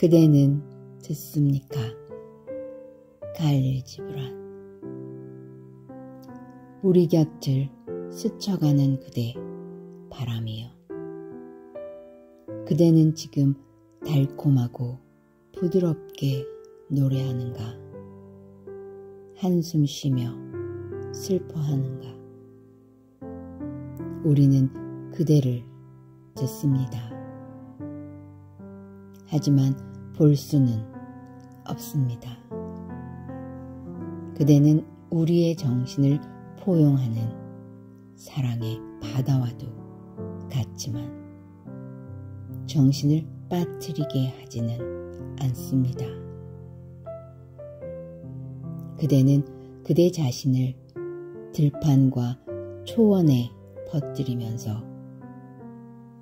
그대는 듣습니까? 갈릴 지브란. 우리 곁을 스쳐가는 그대 바람이여. 그대는 지금 달콤하고 부드럽게 노래하는가? 한숨 쉬며 슬퍼하는가? 우리는 그대를 듣습니다. 하지만 볼 수는 없습니다. 그대는 우리의 정신을 포용하는 사랑의 바다와도 같지만 정신을 빠뜨리게 하지는 않습니다. 그대는 그대 자신을 들판과 초원에 퍼뜨리면서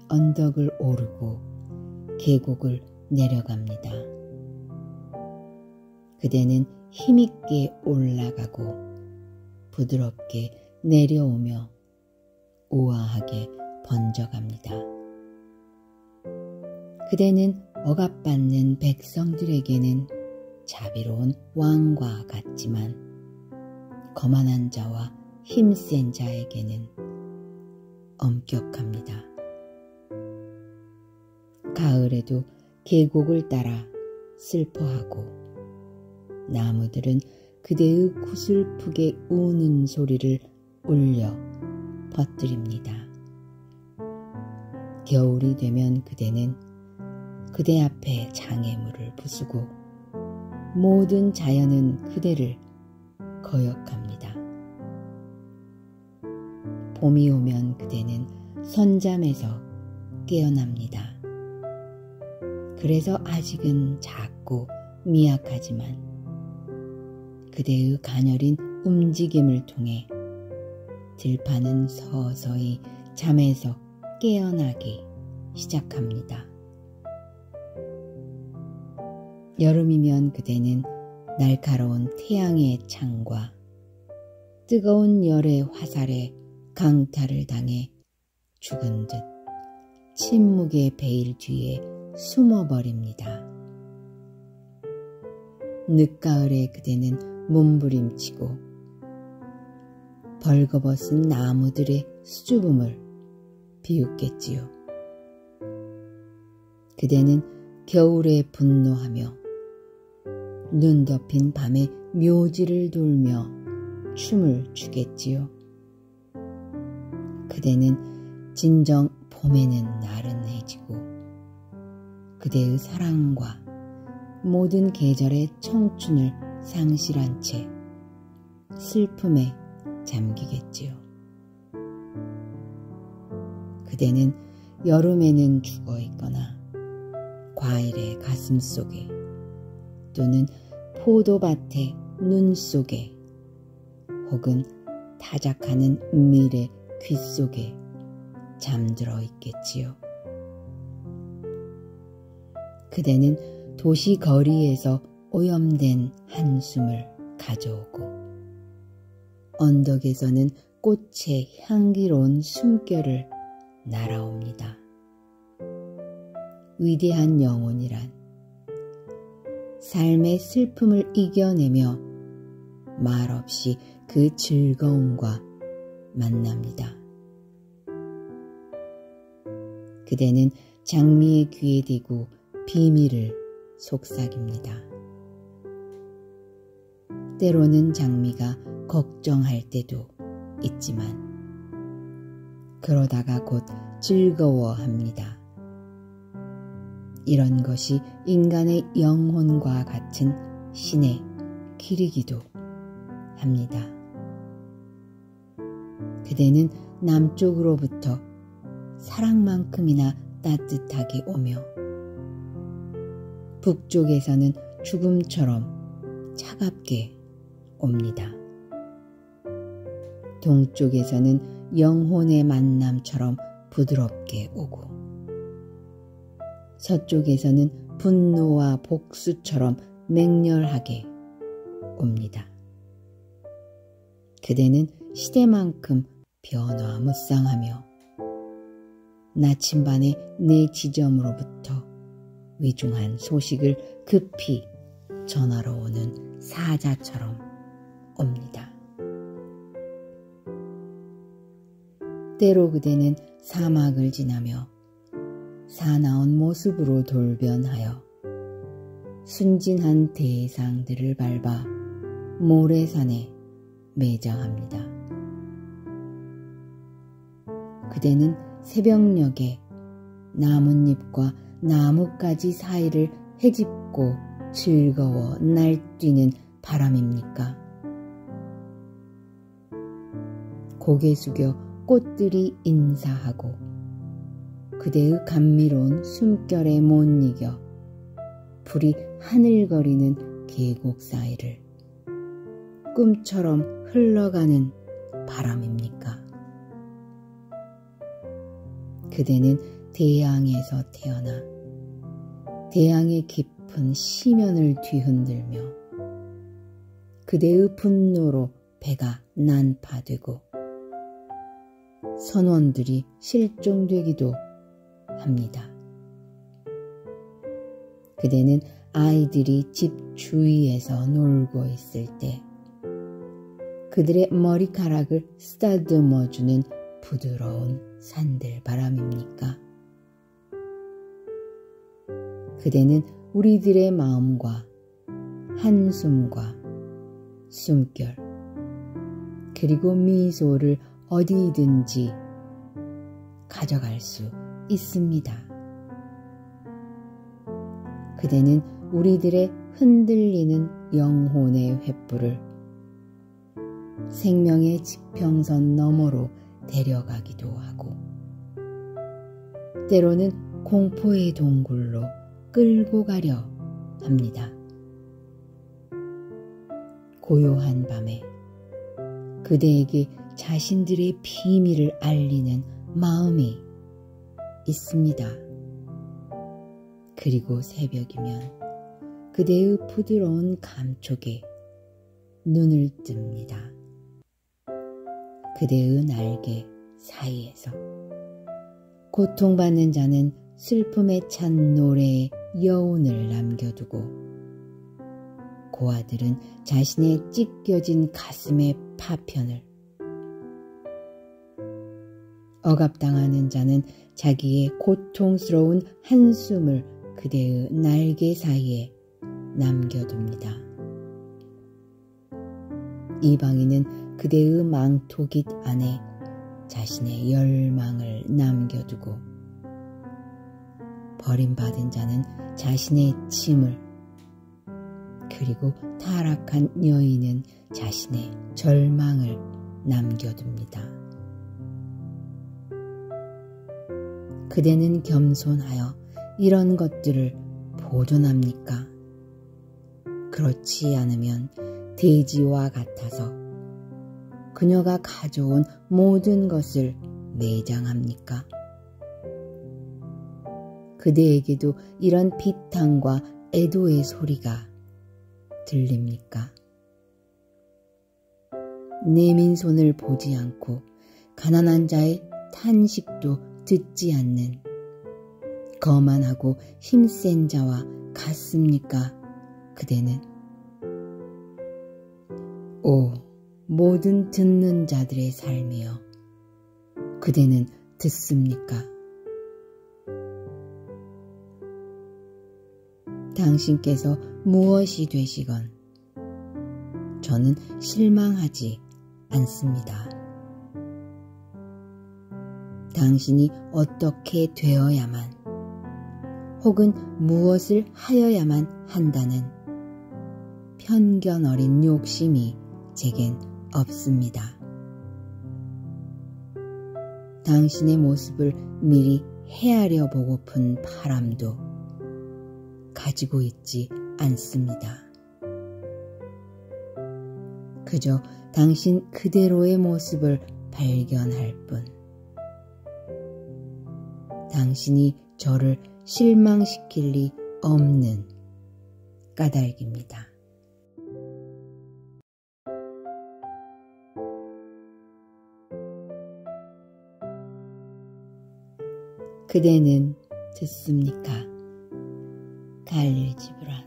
언덕을 오르고 계곡을 내려갑니다. 그대는 힘있게 올라가고 부드럽게 내려오며 우아하게 번져갑니다. 그대는 억압받는 백성들에게는 자비로운 왕과 같지만 거만한 자와 힘센 자에게는 엄격합니다. 가을에도 계곡을 따라 슬퍼하고 나무들은 그대의 구슬프게 우는 소리를 울려 퍼뜨립니다. 겨울이 되면 그대는 그대 앞에 장애물을 부수고 모든 자연은 그대를 거역합니다. 봄이 오면 그대는 선잠에서 깨어납니다. 그래서 아직은 작고 미약하지만 그대의 가녀린 움직임을 통해 들판은 서서히 잠에서 깨어나기 시작합니다. 여름이면 그대는 날카로운 태양의 창과 뜨거운 열의 화살에 강탈을 당해 죽은 듯 침묵의 베일 뒤에 숨어버립니다. 늦가을에 그대는 몸부림치고 벌거벗은 나무들의 수줍음을 비웃겠지요. 그대는 겨울에 분노하며 눈 덮인 밤에 묘지를 돌며 춤을 추겠지요. 그대는 진정 봄에는 나른해지고 그대의 사랑과 모든 계절의 청춘을 상실한 채 슬픔에 잠기겠지요. 그대는 여름에는 죽어있거나 과일의 가슴 속에 또는 포도밭의 눈 속에 혹은 타작하는 밀의 귀 속에 잠들어 있겠지요. 그대는 도시 거리에서 오염된 한숨을 가져오고 언덕에서는 꽃의 향기로운 숨결을 날아옵니다. 위대한 영혼이란 삶의 슬픔을 이겨내며 말없이 그 즐거움과 만납니다. 그대는 장미의 귀에 대고 비밀을 속삭입니다. 때로는 장미가 걱정할 때도 있지만 그러다가 곧 즐거워합니다. 이런 것이 인간의 영혼과 같은 신의 길이기도 합니다. 그대는 남쪽으로부터 사랑만큼이나 따뜻하게 오며 북쪽에서는 죽음처럼 차갑게 옵니다. 동쪽에서는 영혼의 만남처럼 부드럽게 오고 서쪽에서는 분노와 복수처럼 맹렬하게 옵니다. 그대는 시대만큼 변화무쌍하며 나침반의 내 지점으로부터 위중한 소식을 급히 전하러 오는 사자처럼 옵니다. 때로 그대는 사막을 지나며 사나운 모습으로 돌변하여 순진한 대상들을 밟아 모래산에 매장합니다. 그대는 새벽녘에 나뭇잎과 나뭇가지 사이를 헤집고 즐거워 날뛰는 바람입니까? 고개 숙여 꽃들이 인사하고 그대의 감미로운 숨결에 못 이겨 불이 하늘거리는 계곡 사이를 꿈처럼 흘러가는 바람입니까? 그대는 대양에서 태어나 대양의 깊은 시면을 뒤흔들며 그대의 분노로 배가 난파되고 선원들이 실종되기도 합니다. 그대는 아이들이 집 주위에서 놀고 있을 때 그들의 머리카락을 쓰다듬어주는 부드러운 산들바람입니까? 그대는 우리들의 마음과 한숨과 숨결 그리고 미소를 어디든지 가져갈 수 있습니다. 그대는 우리들의 흔들리는 영혼의 횃불을 생명의 지평선 너머로 데려가기도 하고 때로는 공포의 동굴로 끌고 가려 합니다. 고요한 밤에 그대에게 자신들의 비밀을 알리는 마음이 있습니다. 그리고 새벽이면 그대의 부드러운 감촉에 눈을 뜹니다. 그대의 날개 사이에서 고통받는 자는 슬픔에 찬 노래의 여운을 남겨두고 고아들은 자신의 찢겨진 가슴의 파편을 억압당하는 자는 자기의 고통스러운 한숨을 그대의 날개 사이에 남겨둡니다. 이방인은 그대의 망토깃 안에 자신의 열망을 남겨두고 버림받은 자는 자신의 짐을 그리고 타락한 여인은 자신의 절망을 남겨둡니다. 그대는 겸손하여 이런 것들을 보존합니까? 그렇지 않으면 돼지와 같아서 그녀가 가져온 모든 것을 매장합니까? 그대에게도 이런 비탄과 애도의 소리가 들립니까? 내민 손을 보지 않고 가난한 자의 탄식도 듣지 않는 거만하고 힘센 자와 같습니까? 그대는 오 모든 듣는 자들의 삶이여 그대는 듣습니까? 당신께서 무엇이 되시건 저는 실망하지 않습니다. 당신이 어떻게 되어야만 혹은 무엇을 하여야만 한다는 편견 어린 욕심이 제겐 없습니다. 당신의 모습을 미리 헤아려 보고픈 바람도 가지고 있지 않습니다. 그저 당신 그대로의 모습을 발견할 뿐. 당신이 저를 실망시킬 리 없는 까닭입니다. 그대는 듣습니까? 갈릴지브란.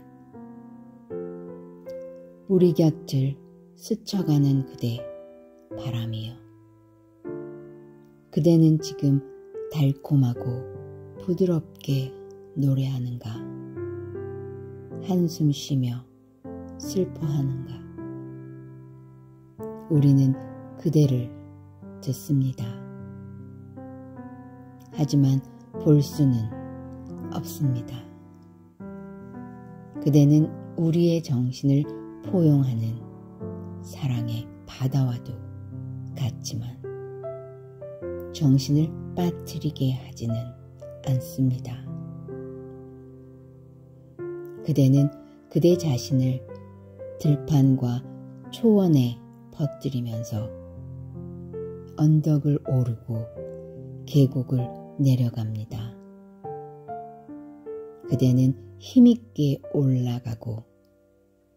우리 곁을 스쳐가는 그대 바람이여. 그대는 지금 달콤하고 부드럽게 노래하는가? 한숨 쉬며 슬퍼하는가? 우리는 그대를 듣습니다. 하지만 볼 수는 없습니다. 그대는 우리의 정신을 포용하는 사랑의 바다와도 같지만 정신을 빠뜨리게 하지는 않습니다. 그대는 그대 자신을 들판과 초원에 퍼뜨리면서 언덕을 오르고 계곡을 내려갑니다. 그대는 힘있게 올라가고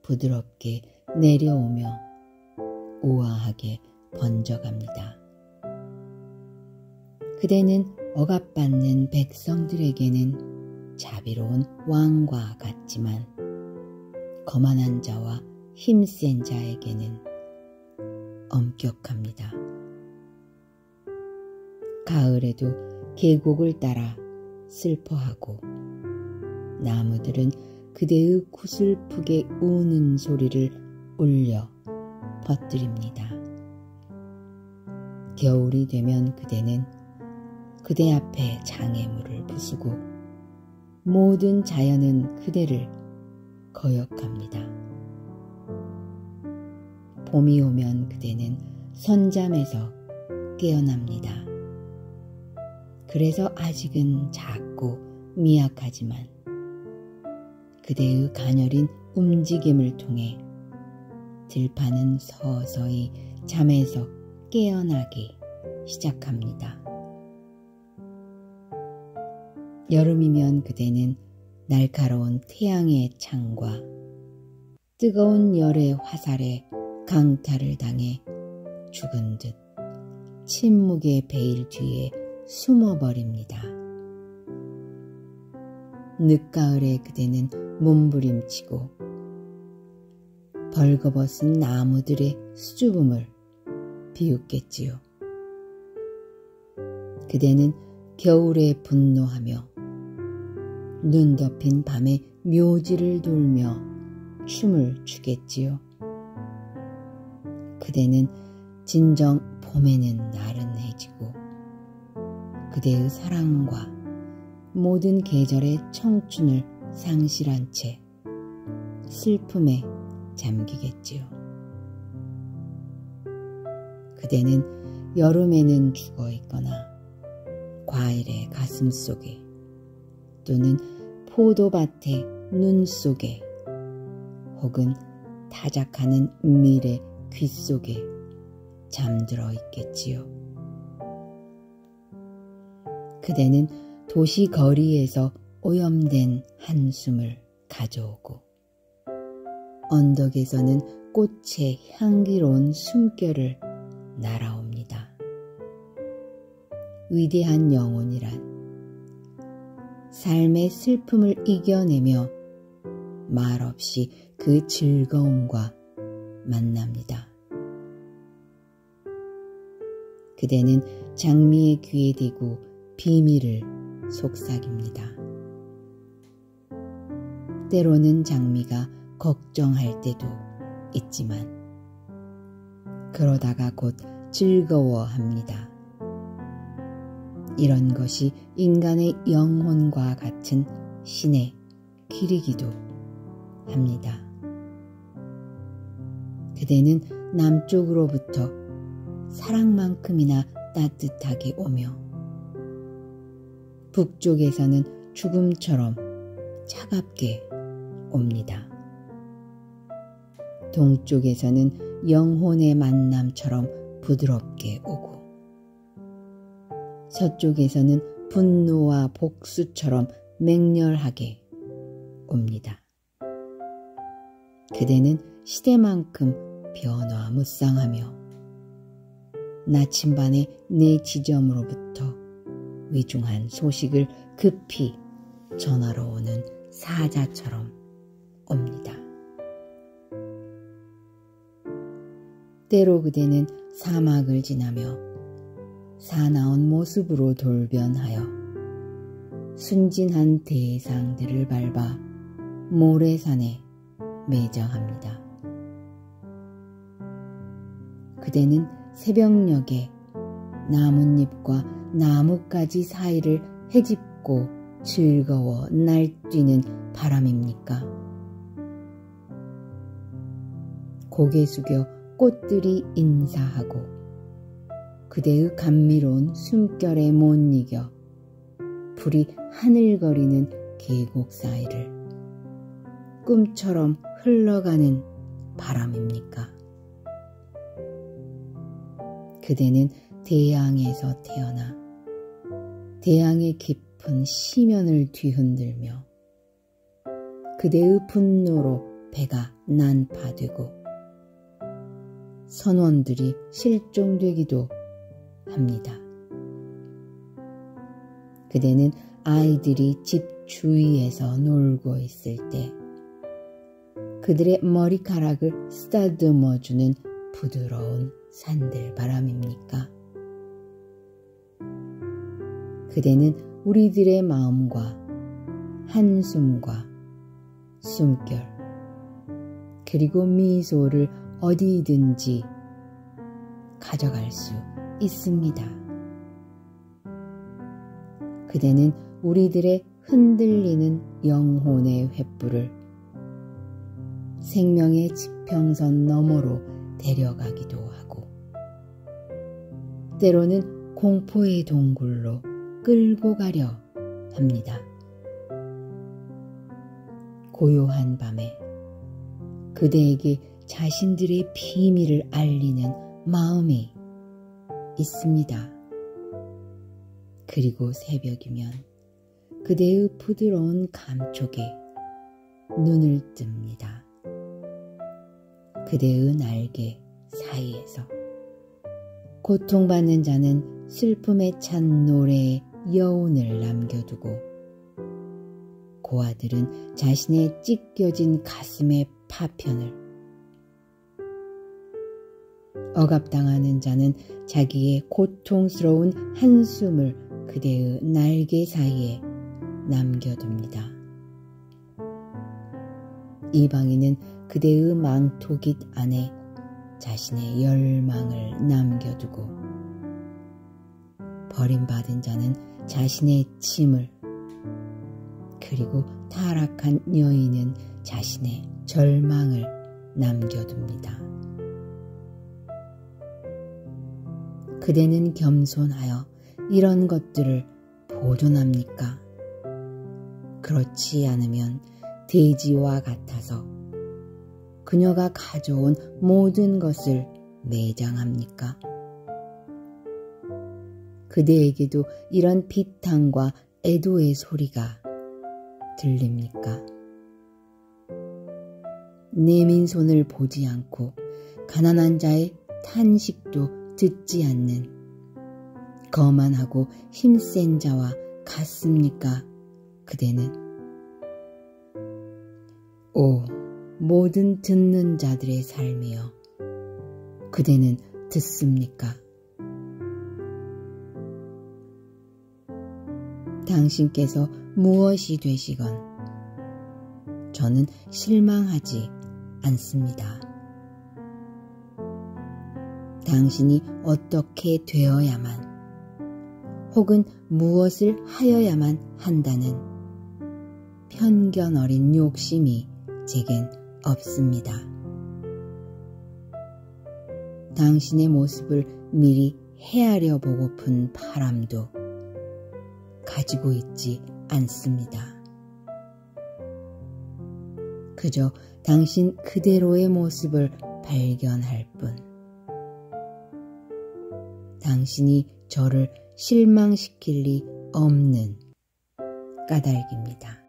부드럽게 내려오며 우아하게 번져갑니다. 그대는 억압받는 백성들에게는 자비로운 왕과 같지만 거만한 자와 힘센 자에게는 엄격합니다. 가을에도 계곡을 따라 슬퍼하고 나무들은 그대의 구슬프게 우는 소리를 울려 퍼뜨립니다. 겨울이 되면 그대는 그대 앞에 장애물을 부수고 모든 자연은 그대를 거역합니다. 봄이 오면 그대는 선잠에서 깨어납니다. 그래서 아직은 작고 미약하지만 그대의 가녀린 움직임을 통해 들판은 서서히 잠에서 깨어나기 시작합니다. 여름이면 그대는 날카로운 태양의 창과 뜨거운 열의 화살에 강탈을 당해 죽은 듯 침묵의 베일 뒤에 숨어버립니다. 늦가을에 그대는 몸부림치고 벌거벗은 나무들의 수줍음을 비웃겠지요. 그대는 겨울에 분노하며 눈 덮인 밤에 묘지를 돌며 춤을 추겠지요. 그대는 진정 봄에는 나른해지고 그대의 사랑과 모든 계절의 청춘을 상실한 채 슬픔에 잠기겠지요. 그대는 여름에는 죽어있거나 과일의 가슴 속에 또는 포도밭의 눈 속에 혹은 타작하는 밀의 귀 속에 잠들어 있겠지요. 그대는 도시 거리에서 오염된 한숨을 가져오고 언덕에서는 꽃의 향기로운 숨결을 날아옵니다. 위대한 영혼이란 삶의 슬픔을 이겨내며 말없이 그 즐거움과 만납니다. 그대는 장미의 귀에 대고 비밀을 속삭입니다. 때로는 장미가 걱정할 때도 있지만 그러다가 곧 즐거워합니다. 이런 것이 인간의 영혼과 같은 신의 길이기도 합니다. 그대는 남쪽으로부터 사랑만큼이나 따뜻하게 오며 북쪽에서는 죽음처럼 차갑게 옵니다. 동쪽에서는 영혼의 만남처럼 부드럽게 오고 서쪽에서는 분노와 복수처럼 맹렬하게 옵니다. 그대는 시대만큼 변화무쌍하며 나침반의 내 지점으로부터 위중한 소식을 급히 전하러 오는 사자처럼 옵니다. 때로 그대는 사막을 지나며 사나운 모습으로 돌변하여 순진한 대상들을 밟아 모래산에 매장합니다. 그대는 새벽녘에 나뭇잎과 나뭇가지 사이를 헤집고 즐거워 날뛰는 바람입니까? 고개 숙여 꽃들이 인사하고 그대의 감미로운 숨결에 못 이겨 불이 하늘거리는 계곡 사이를 꿈처럼 흘러가는 바람입니까? 그대는 대양에서 태어나 대양의 깊은 시면을 뒤흔들며 그대의 분노로 배가 난파되고 선원들이 실종되기도 합니다. 그대는 아이들이 집 주위에서 놀고 있을 때 그들의 머리카락을 쓰다듬어주는 부드러운 산들바람입니까? 그대는 우리들의 마음과 한숨과 숨결 그리고 미소를 어디든지 가져갈 수 있습니다. 그대는 우리들의 흔들리는 영혼의 횃불을 생명의 지평선 너머로 데려가기도 하고 때로는 공포의 동굴로 끌고 가려 합니다. 고요한 밤에 그대에게 자신들의 비밀을 알리는 마음이 있습니다. 그리고 새벽이면 그대의 부드러운 감촉에 눈을 뜹니다. 그대의 날개 사이에서 고통받는 자는 슬픔에 찬 노래의 여운을 남겨두고 고아들은 자신의 찢겨진 가슴의 파편을 억압당하는 자는 자기의 고통스러운 한숨을 그대의 날개 사이에 남겨둡니다. 이방인은 그대의 망토깃 안에 자신의 열망을 남겨두고 버림받은 자는 자신의 짐을 그리고 타락한 여인은 자신의 절망을 남겨둡니다. 그대는 겸손하여 이런 것들을 보존합니까? 그렇지 않으면 돼지와 같아서 그녀가 가져온 모든 것을 매장합니까? 그대에게도 이런 비탄과 애도의 소리가 들립니까? 내민 손을 보지 않고 가난한 자의 탄식도 듣지 않는 거만하고 힘센 자와 같습니까? 그대는 오 모든 듣는 자들의 삶이여 그대는 듣습니까? 당신께서 무엇이 되시건 저는 실망하지 않습니다. 당신이 어떻게 되어야만 혹은 무엇을 하여야만 한다는 편견 어린 욕심이 제겐 없습니다. 당신의 모습을 미리 헤아려 보고픈 바람도 가지고 있지 않습니다. 그저 당신 그대로의 모습을 발견할 뿐. 당신이 저를 실망시킬 리 없는 까닭입니다.